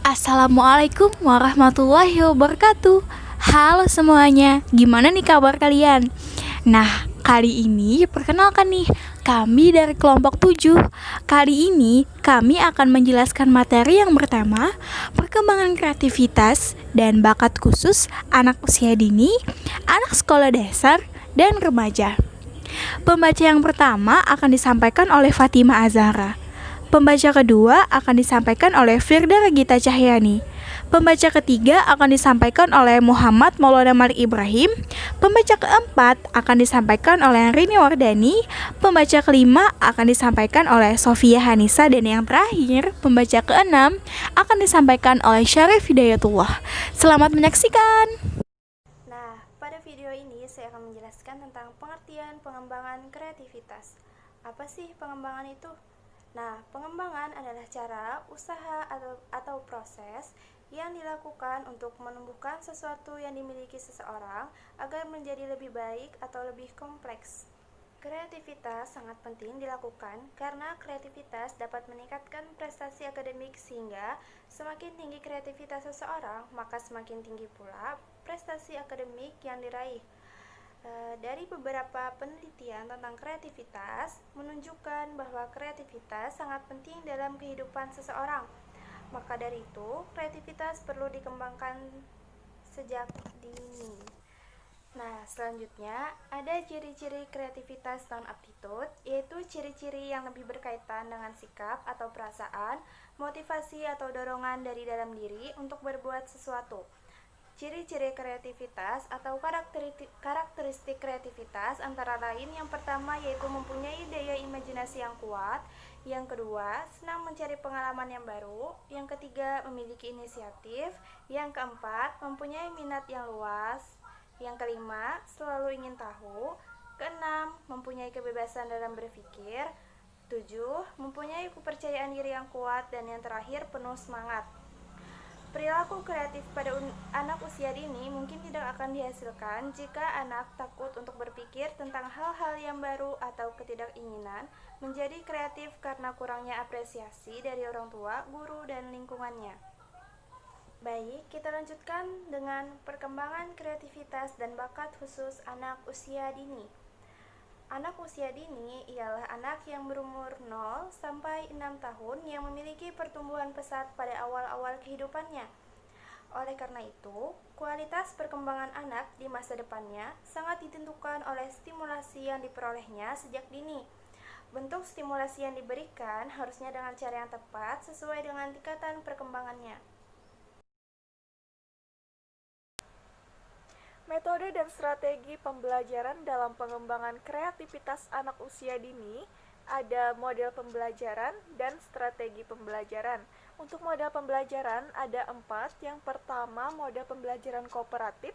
Assalamualaikum warahmatullahi wabarakatuh. Halo semuanya, gimana nih kabar kalian? Nah, kali ini perkenalkan nih, kami dari kelompok 7. Kali ini kami akan menjelaskan materi yang pertama, perkembangan kreativitas dan bakat khusus anak usia dini, anak sekolah dasar, dan remaja. Pembaca yang pertama akan disampaikan oleh Fatima Azhara. Pembaca kedua akan disampaikan oleh Firda Regita Cahyani. Pembaca ketiga akan disampaikan oleh Muhammad Maulana Malik Ibrahim. Pembaca keempat akan disampaikan oleh Rini Wardani. Pembaca kelima akan disampaikan oleh Sofia Hanisa. Dan yang terakhir, pembaca keenam akan disampaikan oleh Syarif Hidayatullah. Selamat menyaksikan. Nah, pada video ini saya akan menjelaskan tentang pengertian pengembangan kreativitas. Apa sih pengembangan itu? Nah, pengembangan adalah cara, usaha, atau proses yang dilakukan untuk menumbuhkan sesuatu yang dimiliki seseorang agar menjadi lebih baik atau lebih kompleks. Kreativitas sangat penting dilakukan karena kreativitas dapat meningkatkan prestasi akademik, sehingga semakin tinggi kreativitas seseorang, maka semakin tinggi pula prestasi akademik yang diraih. Dari beberapa penelitian tentang kreativitas menunjukkan bahwa kreativitas sangat penting dalam kehidupan seseorang. Maka dari itu, kreativitas perlu dikembangkan sejak dini. Nah, selanjutnya ada ciri-ciri kreativitas non-aptitude, yaitu ciri-ciri yang lebih berkaitan dengan sikap atau perasaan, motivasi atau dorongan dari dalam diri untuk berbuat sesuatu. Ciri-ciri kreativitas atau karakteristik kreativitas antara lain yang pertama yaitu mempunyai daya imajinasi yang kuat, yang kedua senang mencari pengalaman yang baru, yang ketiga memiliki inisiatif, yang keempat mempunyai minat yang luas, yang kelima selalu ingin tahu, keenam mempunyai kebebasan dalam berpikir, 7 mempunyai kepercayaan diri yang kuat, dan yang terakhir penuh semangat. Perilaku kreatif pada anak usia dini mungkin tidak akan dihasilkan jika anak takut untuk berpikir tentang hal-hal yang baru atau ketidakinginan menjadi kreatif karena kurangnya apresiasi dari orang tua, guru, dan lingkungannya. Baik, kita lanjutkan dengan perkembangan kreativitas dan bakat khusus anak usia dini. Anak usia dini ialah anak yang berumur 0 sampai 6 tahun yang memiliki pertumbuhan pesat pada awal-awal kehidupannya. Oleh karena itu, kualitas perkembangan anak di masa depannya sangat ditentukan oleh stimulasi yang diperolehnya sejak dini. Bentuk stimulasi yang diberikan harusnya dengan cara yang tepat sesuai dengan tingkatan perkembangannya. Metode dan strategi pembelajaran dalam pengembangan kreativitas anak usia dini, ada model pembelajaran dan strategi pembelajaran. Untuk model pembelajaran ada 4. Yang pertama, model pembelajaran kooperatif.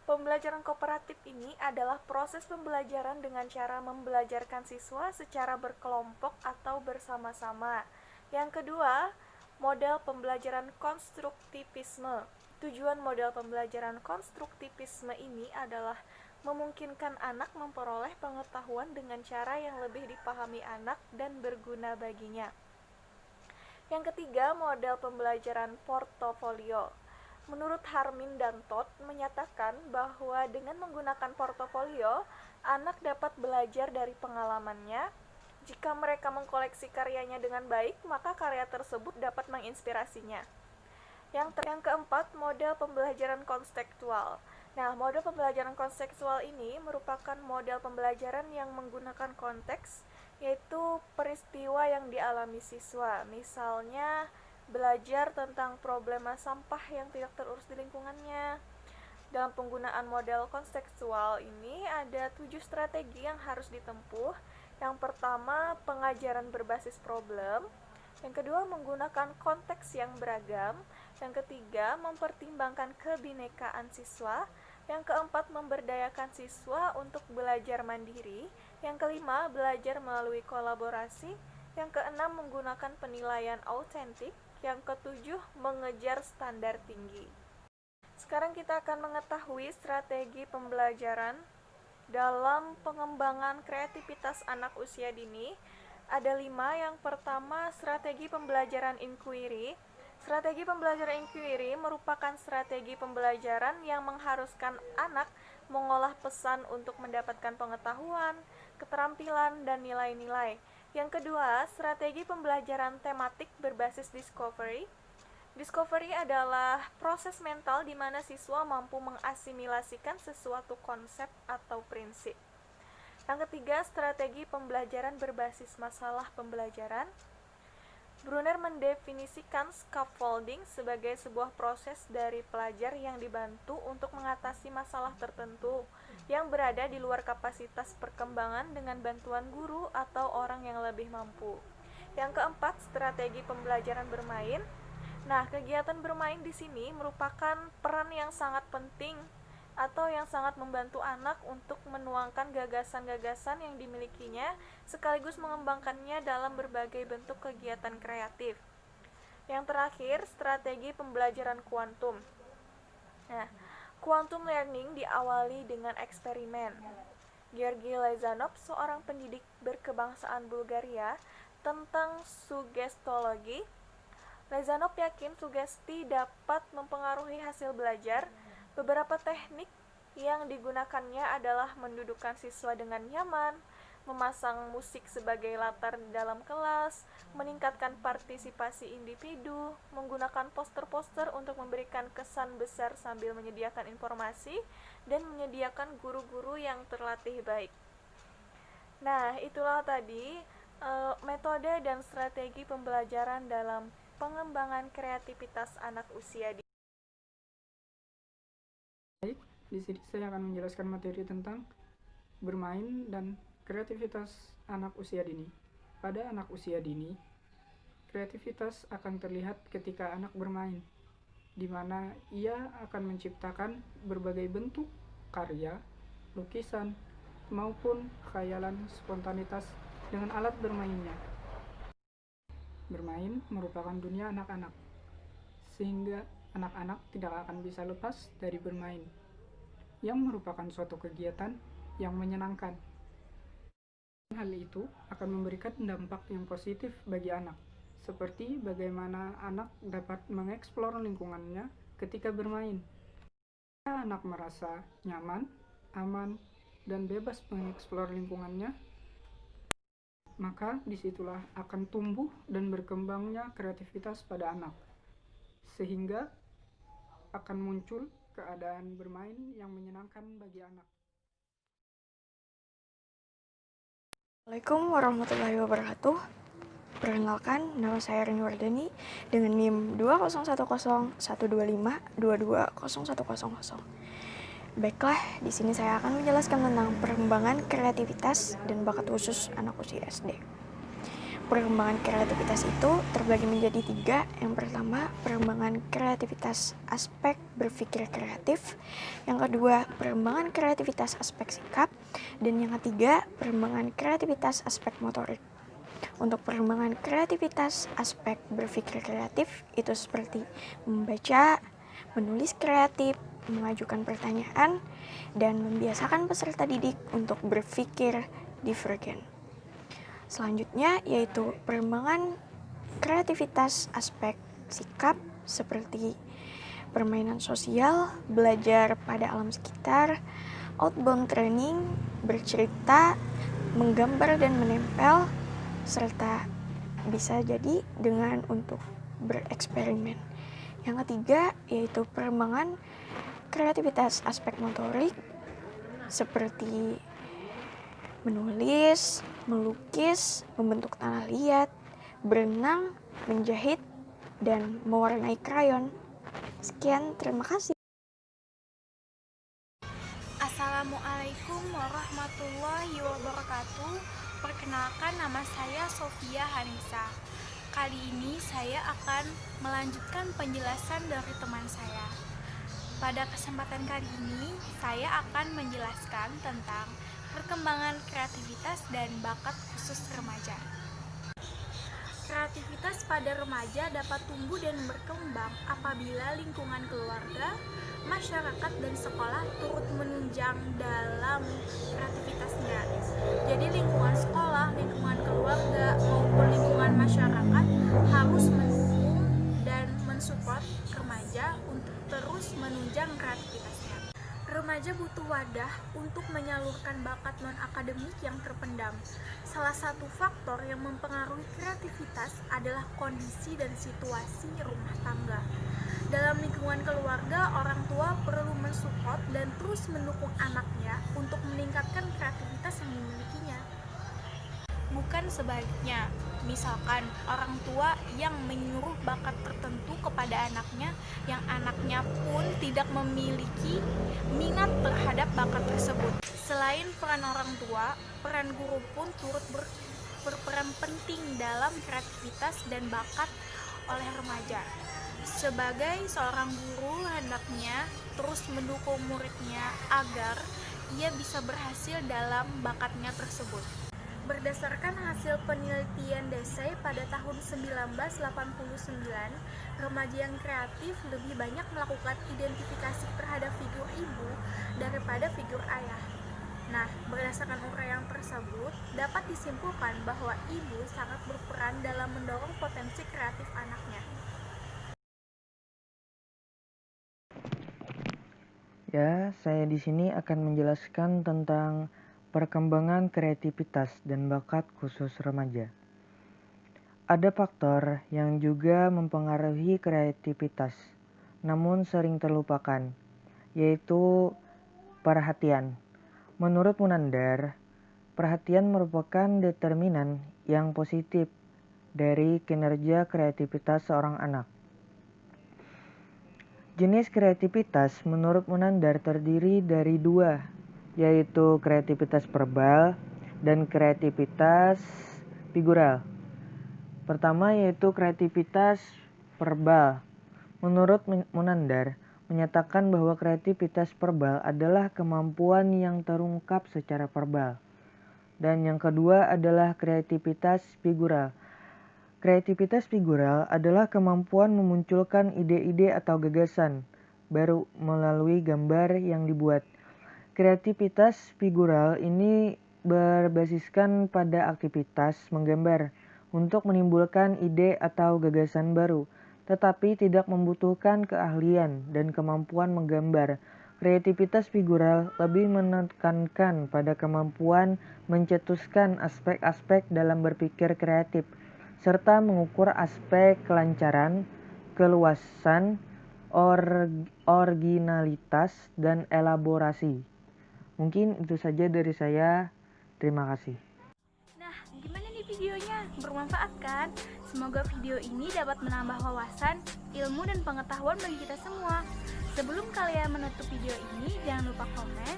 Pembelajaran kooperatif ini adalah proses pembelajaran dengan cara membelajarkan siswa secara berkelompok atau bersama-sama. Yang kedua, model pembelajaran konstruktivisme. Tujuan model pembelajaran konstruktivisme ini adalah memungkinkan anak memperoleh pengetahuan dengan cara yang lebih dipahami anak dan berguna baginya. Yang ketiga, model pembelajaran portofolio. Menurut Harmin dan Todd menyatakan bahwa dengan menggunakan portofolio, anak dapat belajar dari pengalamannya. Jika mereka mengkoleksi karyanya dengan baik, maka karya tersebut dapat menginspirasinya. Yang keempat, model pembelajaran konstekstual. Nah, model pembelajaran konstekstual ini merupakan model pembelajaran yang menggunakan konteks, yaitu peristiwa yang dialami siswa. Misalnya, belajar tentang problema sampah yang tidak terurus di lingkungannya. Dalam penggunaan model konstekstual ini ada 7 strategi yang harus ditempuh. Yang pertama, pengajaran berbasis problem. Yang kedua, menggunakan konteks yang beragam. Yang ketiga, mempertimbangkan kebinekaan siswa. Yang keempat, memberdayakan siswa untuk belajar mandiri. Yang kelima, belajar melalui kolaborasi. Yang keenam, menggunakan penilaian autentik. Yang ketujuh, mengejar standar tinggi. Sekarang kita akan mengetahui strategi pembelajaran dalam pengembangan kreativitas anak usia dini. Ada 5. Yang pertama, strategi pembelajaran inquiry. Strategi pembelajaran inquiry merupakan strategi pembelajaran yang mengharuskan anak mengolah pesan untuk mendapatkan pengetahuan, keterampilan, dan nilai-nilai. Yang kedua, strategi pembelajaran tematik berbasis discovery. Discovery adalah proses mental di mana siswa mampu mengasimilasikan sesuatu konsep atau prinsip. Yang ketiga, strategi pembelajaran berbasis masalah pembelajaran. Brunner mendefinisikan scaffolding sebagai sebuah proses dari pelajar yang dibantu untuk mengatasi masalah tertentu yang berada di luar kapasitas perkembangan dengan bantuan guru atau orang yang lebih mampu. Yang keempat, strategi pembelajaran bermain. Nah, kegiatan bermain di sini merupakan peran yang sangat penting atau yang sangat membantu anak untuk menuangkan gagasan-gagasan yang dimilikinya sekaligus mengembangkannya dalam berbagai bentuk kegiatan kreatif. Yang terakhir, strategi pembelajaran kuantum. Nah, quantum learning diawali dengan eksperimen. Georgi Lezanov, seorang pendidik berkebangsaan Bulgaria, tentang sugestologi. Lezanov yakin sugesti dapat mempengaruhi hasil belajar. Beberapa teknik yang digunakannya adalah mendudukkan siswa dengan nyaman, memasang musik sebagai latar di dalam kelas, meningkatkan partisipasi individu, menggunakan poster-poster untuk memberikan kesan besar sambil menyediakan informasi, dan menyediakan guru-guru yang terlatih baik. Nah, itulah tadi metode dan strategi pembelajaran dalam pengembangan kreativitas anak usia dini. Di sini saya akan menjelaskan materi tentang bermain dan kreativitas anak usia dini. Pada anak usia dini, kreativitas akan terlihat ketika anak bermain, di mana ia akan menciptakan berbagai bentuk karya, lukisan, maupun khayalan spontanitas dengan alat bermainnya. Bermain merupakan dunia anak-anak, sehingga anak-anak tidak akan bisa lepas dari bermain, yang merupakan suatu kegiatan yang menyenangkan. Hal itu akan memberikan dampak yang positif bagi anak, seperti bagaimana anak dapat mengeksplor lingkungannya ketika bermain. Jika anak merasa nyaman, aman, dan bebas mengeksplor lingkungannya, maka disitulah akan tumbuh dan berkembangnya kreativitas pada anak, sehingga akan muncul keadaan bermain yang menyenangkan bagi anak. Assalamualaikum warahmatullahi wabarakatuh. Perkenalkan, nama saya Rini Wardani dengan NIM 2010125220100. Baiklah, di sini saya akan menjelaskan tentang perkembangan kreativitas dan bakat khusus anak usia SD. Perkembangan kreativitas itu terbagi menjadi 3. Yang pertama, perkembangan kreativitas aspek berpikir kreatif. Yang kedua, perkembangan kreativitas aspek sikap. Dan yang ketiga, perkembangan kreativitas aspek motorik. Untuk perkembangan kreativitas aspek berpikir kreatif itu seperti membaca, menulis kreatif, mengajukan pertanyaan, dan membiasakan peserta didik untuk berpikir divergen. Selanjutnya yaitu perkembangan kreativitas aspek sikap seperti permainan sosial, belajar pada alam sekitar, outbound training, bercerita, menggambar dan menempel, serta bisa jadi dengan untuk bereksperimen. Yang ketiga yaitu perkembangan kreativitas aspek motorik seperti menulis, melukis, membentuk tanah liat, berenang, menjahit, dan mewarnai krayon. Sekian, terima kasih. Assalamualaikum warahmatullahi wabarakatuh. Perkenalkan, nama saya Sofia Hanisa. Kali ini saya akan melanjutkan penjelasan dari teman saya. Pada kesempatan kali ini, saya akan menjelaskan tentang perkembangan kreativitas dan bakat khusus remaja. Kreativitas pada remaja dapat tumbuh dan berkembang apabila lingkungan keluarga, masyarakat, dan sekolah turut menunjang dalam kreativitasnya. Jadi lingkungan sekolah, lingkungan keluarga, maupun lingkungan masyarakat harus mendukung dan remaja untuk terus menunjang kreativitasnya. Remaja butuh wadah untuk menyalurkan bakat non-akademik yang terpendam. Salah satu faktor yang mempengaruhi kreativitas adalah kondisi dan situasi rumah tangga. Dalam lingkungan keluarga, orang tua perlu mensupport dan terus mendukung anaknya untuk meningkatkan kreativitas yang dimilikinya. Bukan sebaliknya, misalkan orang tua yang menyuruh bakat tertentu kepada anaknya yang anaknya pun tidak memiliki minat terhadap bakat tersebut. Selain peran orang tua, peran guru pun turut berperan penting dalam kreativitas dan bakat oleh remaja. Sebagai seorang guru, hendaknya terus mendukung muridnya agar ia bisa berhasil dalam bakatnya tersebut. Berdasarkan hasil penelitian Desai pada tahun 1989, remaja yang kreatif lebih banyak melakukan identifikasi terhadap figur ibu daripada figur ayah. Nah, berdasarkan uraian tersebut, dapat disimpulkan bahwa ibu sangat berperan dalam mendorong potensi kreatif anaknya. Ya, saya di sini akan menjelaskan tentang perkembangan kreativitas dan bakat khusus remaja. Ada faktor yang juga mempengaruhi kreativitas, namun sering terlupakan, yaitu perhatian. Menurut Munandar, perhatian merupakan determinan yang positif dari kinerja kreativitas seorang anak. Jenis kreativitas menurut Munandar terdiri dari dua, yaitu kreativitas verbal dan kreativitas figural. Pertama yaitu kreativitas verbal. Menurut Munandar, menyatakan bahwa kreativitas verbal adalah kemampuan yang terungkap secara verbal. Dan yang kedua adalah kreativitas figural. Kreativitas figural adalah kemampuan memunculkan ide-ide atau gagasan baru melalui gambar yang dibuat. Kreativitas figural ini berbasiskan pada aktivitas menggambar untuk menimbulkan ide atau gagasan baru, tetapi tidak membutuhkan keahlian dan kemampuan menggambar. Kreativitas figural lebih menekankan pada kemampuan mencetuskan aspek-aspek dalam berpikir kreatif, serta mengukur aspek kelancaran, keluasan, originalitas, dan elaborasi. Mungkin itu saja dari saya. Terima kasih. Nah, gimana nih videonya? Bermanfaat kan? Semoga video ini dapat menambah wawasan, ilmu, dan pengetahuan bagi kita semua. Sebelum kalian menutup video ini, jangan lupa komen,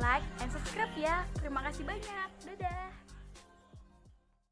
like, and subscribe ya. Terima kasih banyak. Dadah!